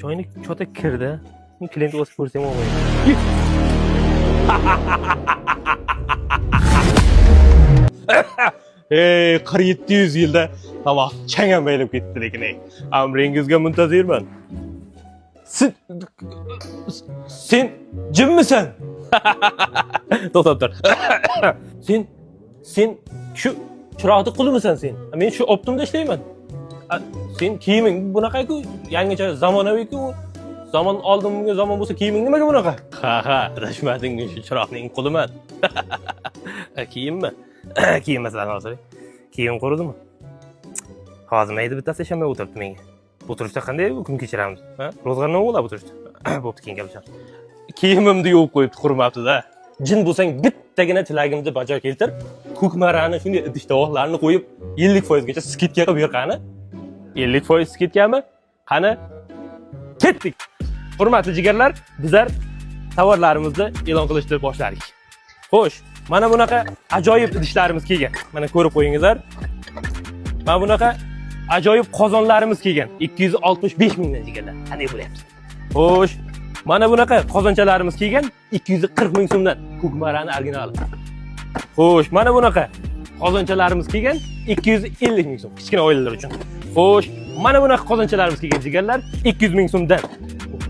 Choyni cho'ta kirdi. Klient o'sib ko'rsam olmaydi. Ey 4700 yilda tomoq changam baylab ketdi lekin ey. Amringizga muntazirman. Sen jimmisan? To'xtab tur. Sen shu chiroqni qulimisan sen? Men shu Optimda ishlayman. Sen kiyiming bunaqa-ku, yangicha zamonaviy-ku. Zaman oldingi zaman bo'lsa kiyiming nimaga bunaqa? Ha, adashmading, shu chiroqning quliman. Kiyimmi? Kiyinmasan hozir. Kiyim qurdimi? Hozir mayda bittasi shamay o'tiribdi menga. Bu turishda qanday kun kechiramiz? Ha? Ro'zg'or nima bo'ladi bu turishda? Bo'pti, keyin gaplashamiz. Kiyimimni yuvib qo'yibdi, qurmabdi-da. Jin bo'lsang bittagina tilagimni bajo keltir. Ko'kmarani shunday idish-tovoqlarni qo'yib 50% gacha skidka qilib ber qani. 50% skidkami? Qani? Ketdik. Hurmatli jigarlar, bizlar tovarlarimizni e'lon qilishni boshladik. Xo'sh, mana bunaqa ajoyib idishlarimiz kelgan. Mana ko'rib qo'yingizlar. Mana bunaqa ajoyib qozonlarimiz kelgan. 265 mingdan jigarlar. Qanday bo'lyapti? Xo'sh, mana bunaqa qozonchalarimiz kelgan 240 ming so'mdan. Ko'kmarani originali. Xo'sh, mana bunaqa qozonchalarimiz kelgan 250 ming so'm. Kichkina oilalar uchun. Xo'sh, mana bunaqa qozonchalarimiz kelgan jigarlar 200 ming so'mdan.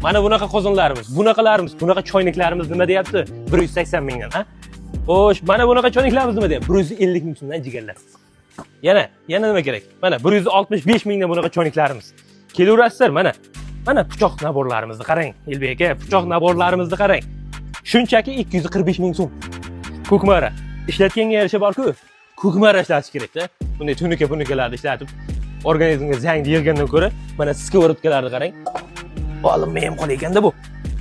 Mana bunaqa qozonlarimiz, bunaqalarimiz, bunaqa choynaklarimiz nima deyapti? 180 mingdan, ha? Xo'sh, mana bunaqa choynaklarimiz nima deyapti? 150 ming so'mdan jigarlar. Yana nima kerak? Mana 165 mingdan bunaqa choynaklarimiz. Kelaverasizlar, mana. Mana pichoq naborlarimizni qarang. Elbek aka, pichoq naborlarimizni qarang. Shunchaki 245 ming so'm. Ko'kmara. Ishlatganga yarasha bor-ku. Ko'kmara ishlatish kerak-da. Bunday tunuka-punikalarni ishlatib, organizmga zang yig'gandan ko'ra, mana skоворodkalarni qarang. Olimma ham qolayotganda bu.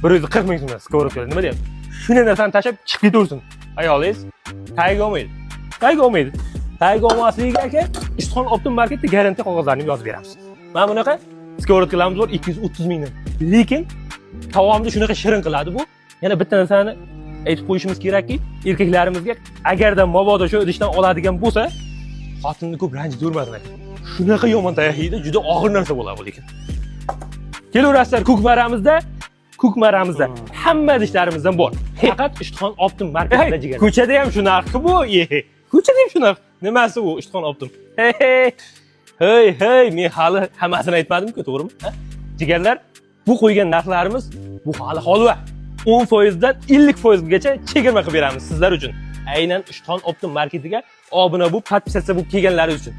140 ming so'mdan skоворodkalar nima deyapti? Shuni narsani tashab chiqib ketaversin. Ayolingiz tagiga olmaydi. Tagiga olmasligiga aka, Ishxon Optim marketda garantiya qog'ozlarini yozib beramiz. Mana bunaqa skоворodkalarimiz bor 230 mingdan. Lekin taomni shunaqa shirin qiladi bu. Yana bitta narsani aytib qo'yishimiz kerakki, erkaklarimizga agarda mabodo shu idishdan oladigan bo'lsa, xotinni ko'p ranjitib yurmasin. Shunaqa yomon tayoq yeydi, juda og'ir narsa bo'ladi lekin. Kelaverasizlar ko'kmaramizda hamma idishlarimizdan bor. Faqat Ishxon Optim marketida jigar. Ko'chada ham shu narxi bu. Ko'chada ham shu narx. Nimasi bu Ishxon Optim? Hey, men hali hammasini aytmadim-ku, to'g'rimi? Jigarlar, bu qo'ygan narxlarimiz bu hali holva. 10% dan 50% gacha chegirma qilib beramiz sizlar uchun. Aynan Ishxon Optim marketiga obuna bo'lib, podpisatsiya bo'lib kelganlaringiz uchun.